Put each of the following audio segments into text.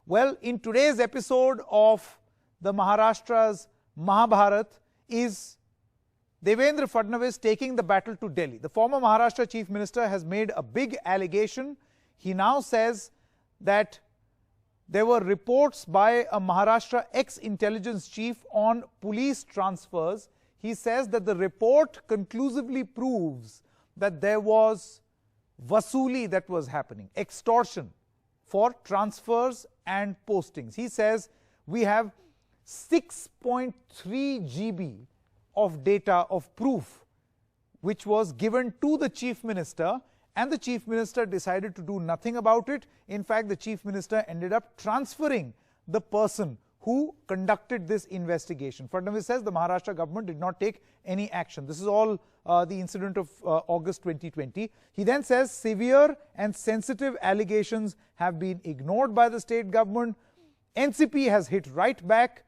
Well, in today's episode of the Maharashtra's Mahabharat is Devendra Fadnavis taking the battle to Delhi. The former Maharashtra Chief Minister has made a big allegation. He now says that there were reports by a Maharashtra ex-intelligence chief on police transfers. He says that the report conclusively proves that there was vasuli that was happening, extortion for transfers and postings. He says we have 6.3 GB of data of proof which was given to the Chief Minister, and the Chief Minister decided to do nothing about it. In fact, the Chief Minister ended up transferring the person who conducted this investigation. Fadnavis says the Maharashtra government did not take any action. This is all the incident of August 2020. He then says severe and sensitive allegations have been ignored by the state government. NCP has hit right back,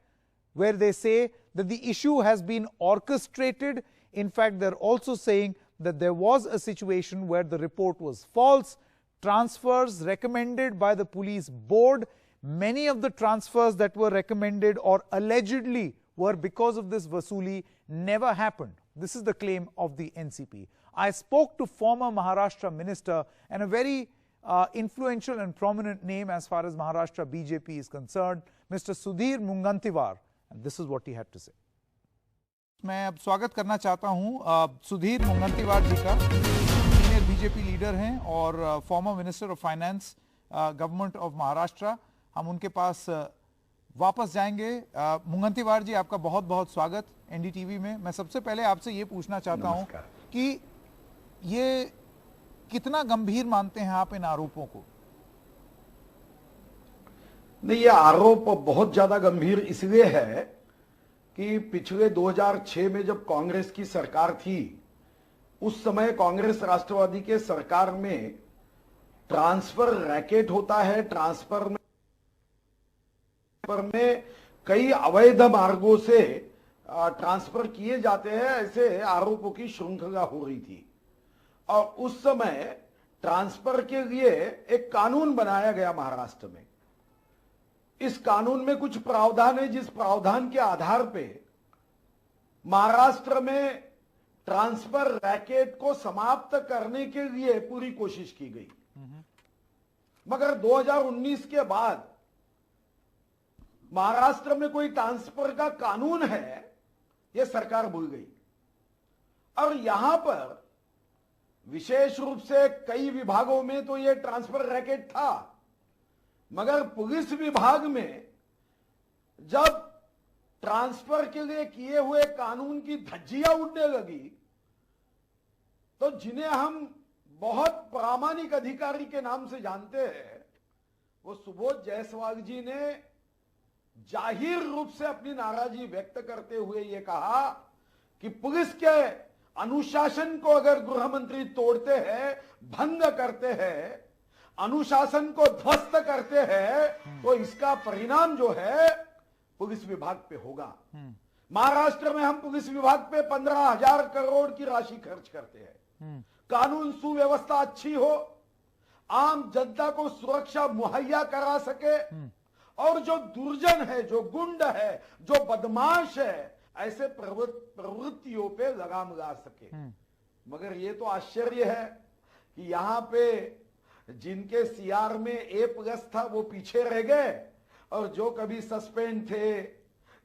where they say that the issue has been orchestrated. In fact, they're also saying that there was a situation where the report was false. Transfers recommended by the police board, many of the transfers that were recommended or allegedly were because of this vasuli, never happened. This is the claim of the NCP. I spoke to former Maharashtra minister and a very influential and prominent name as far as Maharashtra BJP is concerned, Mr. Sudhir Mungantiwar, and this is what he had to say. मैं अब स्वागत करना चाहता हूं सुधीर मुंगंतीवार जी का। Senior BJP leader हैं और former minister of finance government of Maharashtra. हम उनके पास वापस जाएंगे। मुंगंतीवार जी, आपका बहुत बहुत स्वागत एनडीटीवी में। मैं सबसे पहले आपसे ये पूछना चाहता हूं कि ये कितना गंभीर मानते हैं आप इन आरोपों को? नहीं, ये आरोप बहुत ज्यादा गंभीर इसलिए है कि पिछले 2006 में जब कांग्रेस की सरकार थी, उस समय कांग्रेस राष्ट्रवादी के सरकार में ट्रांसफर रैकेट होता है। ट्रांसफर में कई अवैध मार्गों से ट्रांसफर किए जाते हैं, ऐसे आरोपों की श्रृंखला हो रही थी। और उस समय ट्रांसफर के लिए एक कानून बनाया गया महाराष्ट्र में। इस कानून में कुछ प्रावधान है, जिस प्रावधान के आधार पे महाराष्ट्र में ट्रांसफर रैकेट को समाप्त करने के लिए पूरी कोशिश की गई। मगर 2019 के बाद महाराष्ट्र में कोई ट्रांसफर का कानून है, यह सरकार भूल गई। और यहां पर विशेष रूप से कई विभागों में तो यह ट्रांसफर रैकेट था, मगर पुलिस विभाग में जब ट्रांसफर के लिए किए हुए कानून की धज्जियां उड़ने लगी, तो जिन्हें हम बहुत प्रामाणिक अधिकारी के नाम से जानते हैं, वो सुबोध जायसवाल जी ने जाहिर रूप से अपनी नाराजगी व्यक्त करते हुए ये कहा कि पुलिस के अनुशासन को अगर गृह मंत्री तोड़ते हैं, भंग करते हैं, अनुशासन को ध्वस्त करते हैं, तो इसका परिणाम जो है पुलिस विभाग पे होगा। महाराष्ट्र में हम पुलिस विभाग पे 15,000 करोड़ की राशि खर्च करते हैं। कानून सुव्यवस्था अच्छी हो, आम जनता को सुरक्षा मुहैया करा सके, और जो दुर्जन है, जो गुंड है, जो बदमाश है, ऐसे प्रवृत्तियों पे लगाम लगा सके। मगर ये तो आश्चर्य है कि यहां पे जिनके सीआर में A+ था वो पीछे रह गए, और जो कभी सस्पेंड थे,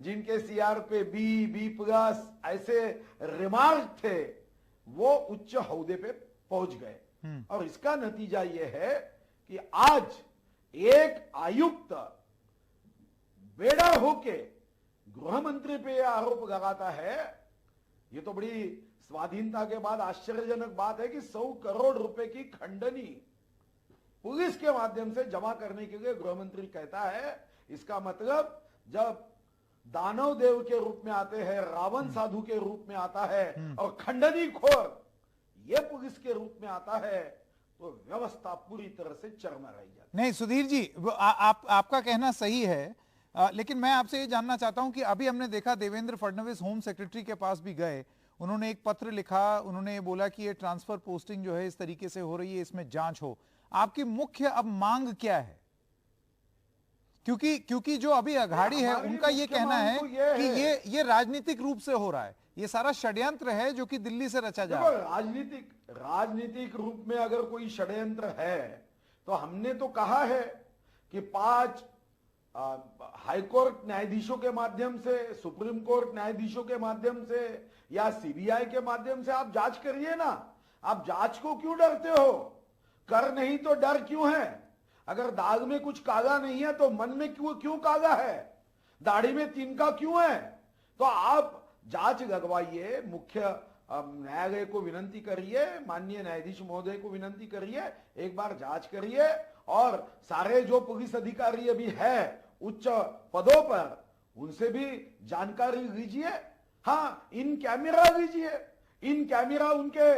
जिनके सीआर पे B+ ऐसे रिमार्क थे, वो उच्च ओहदे पे पहुंच गए। और इसका नतीजा ये है कि आज एक आयुक्त बेडर होके गृह मंत्री पे आरोप लगाता है। ये तो बड़ी स्वाधीनता के बाद आश्चर्यजनक बात है कि 100 करोड़ रुपए की खंडनी पुलिस के माध्यम से जमा करने के लिए गृह मंत्री कहता है। इसका मतलब जब दानव देव के रूप में आते हैं, रावण साधु के रूप में आता है, और खंडनी खोर ये पुलिस के रूप में आता है, तो व्यवस्था पूरी तरह से चरमरा रही जाती। नहीं सुधीर जी, आपका कहना सही है, लेकिन मैं आपसे ये जानना चाहता हूं कि अभी हमने देखा देवेंद्र फडणवीस होम सेक्रेटरी के पास भी गए, उन्होंने एक पत्र लिखा, उन्होंने ये बोला कि ये ट्रांसफर पोस्टिंग जो है इस तरीके से हो रही है, इसमें जांच हो। आपकी मुख्य अब मांग क्या है? क्योंकि जो अभी अघाड़ी है हमारी उनका ये मुख्य कहना मांग है तो ये कि है। ये राजनीतिक रूप से हो रहा है, ये सारा षड्यंत्र है जो कि दिल्ली से रचा जा देखो, रहा है। राजनीतिक रूप में अगर कोई षड्यंत्र है तो हमने तो कहा है कि 5 हाईकोर्ट न्यायाधीशों के माध्यम से, सुप्रीम कोर्ट न्यायाधीशों के माध्यम से या सीबीआई के माध्यम से आप जांच करिए ना। आप जांच को क्यों डरते हो? कर नहीं तो डर क्यों है? अगर दाग में कुछ कागा नहीं है तो मन में क्यों कागा है? दाढ़ी में तिनका क्यों है? तो आप जांच लगवाइए, मुख्य न्यायालय को विनंती करिए, माननीय न्यायाधीश महोदय को विनंती करिए, एक बार जांच करिए और सारे जो पुलिस अधिकारी अभी है उच्च पदों पर, उनसे भी जानकारी लीजिए। हाँ, इन कैमरा लीजिए, इन कैमरा उनके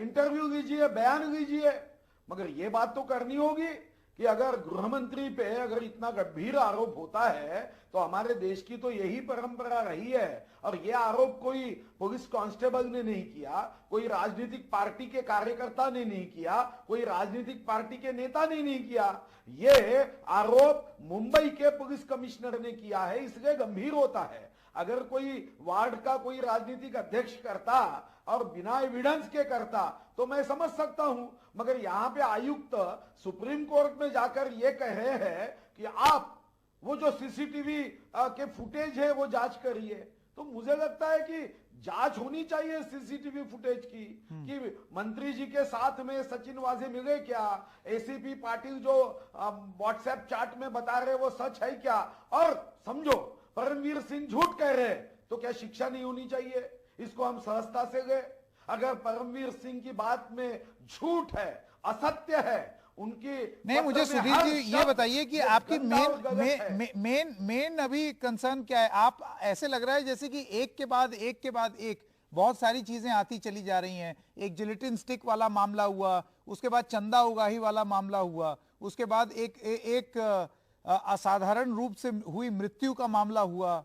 इंटरव्यू लीजिए, बयान लीजिए। मगर ये बात तो करनी होगी कि अगर गृह मंत्री पे अगर इतना गंभीर आरोप होता है तो हमारे देश की तो यही परंपरा रही है, और यह आरोप कोई पुलिस कांस्टेबल ने नहीं किया, कोई राजनीतिक पार्टी के कार्यकर्ता ने नहीं किया, कोई राजनीतिक पार्टी के नेता ने नहीं किया। ये आरोप मुंबई के पुलिस कमिश्नर ने किया है, इसलिए गंभीर होता है। अगर कोई वार्ड का कोई राजनीतिक अध्यक्ष करता और बिना एविडेंस के करता तो मैं समझ सकता हूं, मगर यहां पे आयुक्त सुप्रीम कोर्ट में जाकर ये कह रहे हैं कि आप वो जो सीसीटीवी के फुटेज है वो जांच करिए। तो मुझे लगता है कि जांच होनी चाहिए सीसीटीवी फुटेज की, कि मंत्री जी के साथ में सचिन वाजे मिले क्या, एसीपी पाटिल जो व्हाट्सएप चैट में बता रहे वो सच है क्या, और समझो परमवीर सिंह झूठ कह रहे तो क्या शिक्षा नहीं होनी चाहिए? इसको हम सहजता से गए। अगर परमवीर सिंह की बात में झूठ है, असत्य है, उनकी नहीं, मुझे सुधीर जी ये बताइए कि आपकी मेन अभी कंसर्न क्या है? आप ऐसे लग रहा है जैसे कि एक के बाद एक बहुत सारी चीजें आती चली जा रही हैं। एक जिलेटिन स्टिक वाला मामला हुआ, उसके बाद चंदा उगाही वाला मामला हुआ, उसके बाद एक असाधारण रूप से हुई मृत्यु का मामला हुआ,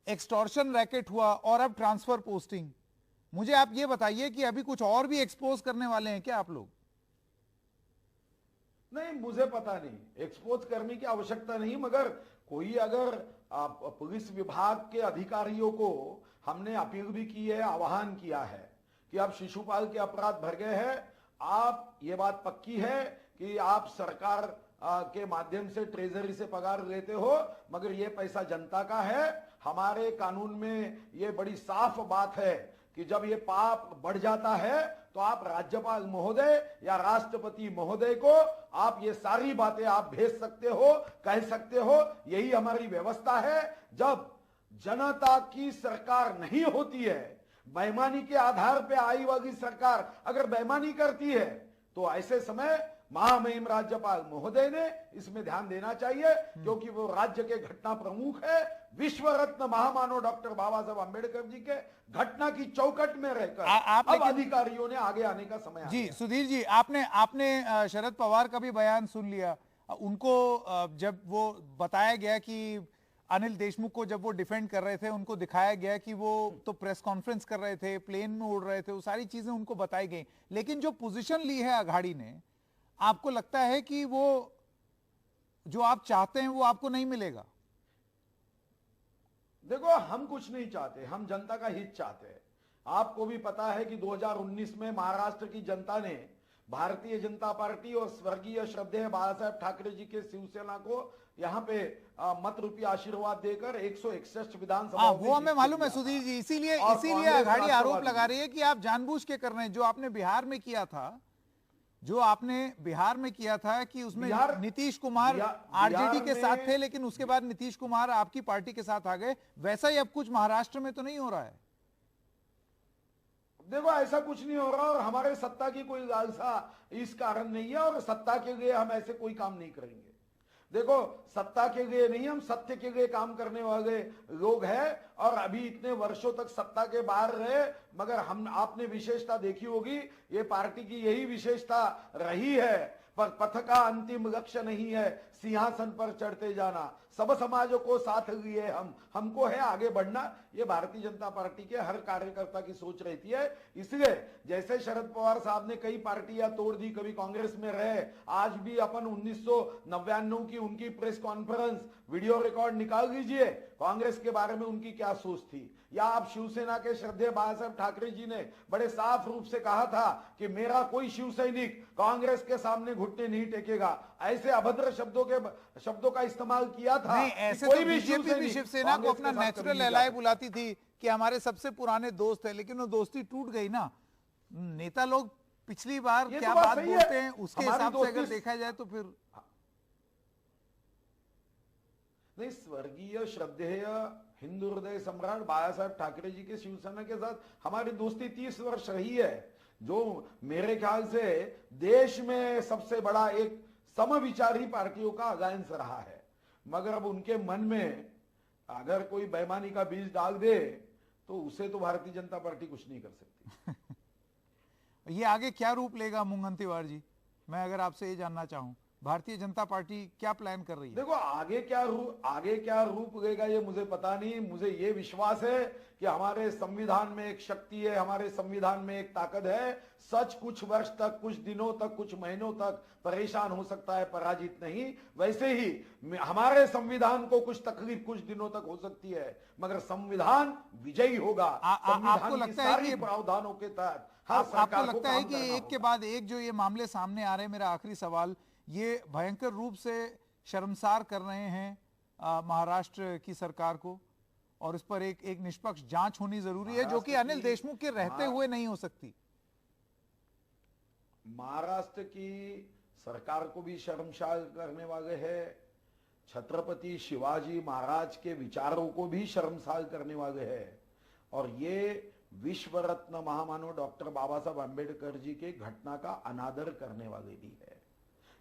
एक्सटॉर्शन रैकेट हुआ, और अब ट्रांसफर पोस्टिंग। मुझे आप ये बताइए कि अभी कुछ और भी एक्सपोज करने वाले हैं क्या आप लोग? नहीं, मुझे पता नहीं, एक्सपोज करने की आवश्यकता नहीं, मगर कोई अगर पुलिस विभाग के अधिकारियों को हमने अपील भी की है, आह्वान किया है कि आप शिशुपाल के अपराध भर गए हैं, आप ये बात पक्की है कि आप सरकार के माध्यम से ट्रेजरी से पगार लेते हो, मगर ये पैसा जनता का है। हमारे कानून में ये बड़ी साफ बात है कि जब ये पाप बढ़ जाता है तो आप राज्यपाल महोदय या राष्ट्रपति महोदय को आप ये सारी बातें आप भेज सकते हो, कह सकते हो। यही हमारी व्यवस्था है। जब जनता की सरकार नहीं होती है, बेईमानी के आधार पे आई वाली सरकार अगर बेईमानी करती है, तो ऐसे समय महामहिम राज्यपाल महोदय ने इसमें ध्यान देना चाहिए, क्योंकि वो राज्य के घटना प्रमुख है। विश्व रत्न महामानव डॉक्टर बाबा साहब अंबेडकर जी के घटना की चौकट में रहकर अब अधिकारियों ने आगे आने का समय जी। सुधीर जी, आपने शरद पवार का भी बयान सुन लिया। उनको जब वो बताया गया कि अनिल देशमुख को जब वो डिफेंड कर रहे थे, उनको दिखाया गया कि वो तो प्रेस कॉन्फ्रेंस कर रहे थे, प्लेन में उड़ रहे थे, वो सारी चीजें उनको बताई गई। लेकिन जो पोजीशन ली है अघाड़ी ने, आपको लगता है कि वो जो आप चाहते हैं वो आपको नहीं मिलेगा? देखो, हम कुछ नहीं चाहते, हम जनता का हित चाहते हैं। आपको भी पता है कि 2019 में महाराष्ट्र की जनता ने भारतीय जनता पार्टी और स्वर्गीय श्रद्धेय बाला साहेब ठाकरे जी के शिवसेना को यहाँ पे मत रूपी आशीर्वाद देकर 161 विधानसभा, वो हमें मालूम है सुधीर जी। इसीलिए अघाड़ी आरोप लगा रही है कि आप जानबूझ के कर रहे हैं। जो आपने बिहार में किया था, कि उसमें नीतीश कुमार आरजेडी के साथ थे, लेकिन उसके बाद नीतीश कुमार आपकी पार्टी के साथ आ गए, वैसा ही अब कुछ महाराष्ट्र में तो नहीं हो रहा है? देखो, ऐसा कुछ नहीं हो रहा, और हमारे सत्ता की कोई लालसा इस कारण नहीं है, और सत्ता के लिए हम ऐसे कोई काम नहीं करेंगे। देखो, सत्ता के लिए नहीं, हम सत्य के लिए काम करने वाले लोग हैं, और अभी इतने वर्षों तक सत्ता के बाहर रहे, मगर आपने विशेषता देखी होगी, ये पार्टी की यही विशेषता रही है। पर पथ का अंतिम लक्ष्य नहीं है, सिंहासन पर चढ़ते जाना, सब समाजों को साथ लिए हमको है आगे बढ़ना, ये भारतीय जनता पार्टी के हर कार्यकर्ता की सोच रहती है। इसलिए जैसे शरद पवार साहब ने कई पार्टियां तोड़ दी, कभी कांग्रेस में रहे, आज भी अपन 1999 की उनकी प्रेस कॉन्फ्रेंस वीडियो रिकॉर्ड निकाल लीजिए, कांग्रेस के बारे में उनकी क्या सोच थी। या आप शिवसेना के श्रद्धेय बाला साहब ठाकरे जी ने बड़े साफ रूप से कहा था कि मेरा कोई शिव सैनिक कांग्रेस के सामने घुटने नहीं टेकेगा, ऐसे अभद्र शब्दों का इस्तेमाल किया था। नहीं, ऐसे तो बीजेपी भी शिवसेना को अपना नेचुरल एलाय बुलाती थी कि हमारे सबसे पुराने दोस्त है, लेकिन वो दोस्ती टूट गई ना। नेता लोग पिछली बार क्या बात बोलते हैं उसके हिसाब से अगर देखा जाए तो फिर नहीं, स्वर्गीय श्रद्धेय हिंदू हृदय सम्राट बाला साहब ठाकरे जी के शिवसेना के साथ हमारी दोस्ती 30 वर्ष रही है, जो मेरे ख्याल से देश में सबसे बड़ा एक समविचारी पार्टियों का अलायंस रहा है। मगर अब उनके मन में अगर कोई बेईमानी का बीज डाल दे तो उसे तो भारतीय जनता पार्टी कुछ नहीं कर सकती। ये आगे क्या रूप लेगा मुंगन तिवारी जी, मैं अगर आपसे ये जानना चाहूं, भारतीय जनता पार्टी क्या प्लान कर रही है? देखो आगे क्या रूप लेगा ये मुझे पता नहीं। मुझे ये विश्वास है कि हमारे संविधान में एक शक्ति है, हमारे संविधान में एक ताकत है। सच कुछ वर्ष तक, कुछ दिनों तक, कुछ महीनों तक परेशान हो सकता है, पराजित नहीं। वैसे ही हमारे संविधान को कुछ तकलीफ कुछ दिनों तक हो सकती है, मगर संविधान विजयी होगा। आपको लगता है कि प्रावधानों के तहत आपको लगता है कि एक के बाद एक जो ये मामले सामने आ रहे हैं, मेरा आखिरी सवाल, ये भयंकर रूप से शर्मसार कर रहे हैं महाराष्ट्र की सरकार को, और इस पर एक निष्पक्ष जांच होनी जरूरी है, जो कि अनिल देशमुख के रहते हुए नहीं हो सकती। महाराष्ट्र की सरकार को भी शर्मसार करने वाले हैं, छत्रपति शिवाजी महाराज के विचारों को भी शर्मसार करने वाले हैं, और ये विश्व रत्न महामानव डॉक्टर बाबा साहब अम्बेडकर जी के घटना का अनादर करने वाले भी है।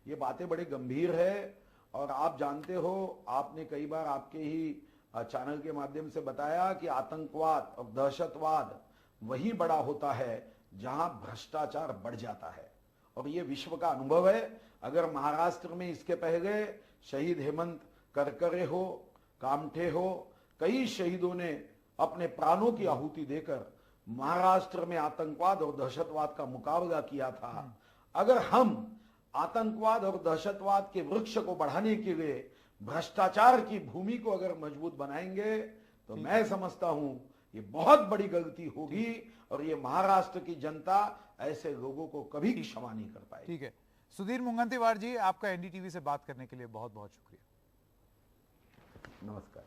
ये बातें बड़े गंभीर है, और आप जानते हो, आपने कई बार आपके ही चैनल के माध्यम से बताया कि आतंकवाद और दहशतवाद वही बड़ा होता है जहां भ्रष्टाचार बढ़ जाता है, और ये विश्व का अनुभव है। अगर महाराष्ट्र में इसके पहले शहीद हेमंत करकरे हो, कामठे हो, कई शहीदों ने अपने प्राणों की आहुति देकर महाराष्ट्र में आतंकवाद और दहशतवाद का मुकाबला किया था। अगर हम आतंकवाद और दहशतवाद के वृक्ष को बढ़ाने के लिए भ्रष्टाचार की भूमि को अगर मजबूत बनाएंगे तो मैं समझता हूं ये बहुत बड़ी गलती होगी, और ये महाराष्ट्र की जनता ऐसे लोगों को कभी क्षमा नहीं कर पाएगी। ठीक है, सुधीर मुंगन तिवारी जी, आपका एनडीटीवी से बात करने के लिए बहुत बहुत शुक्रिया। नमस्कार।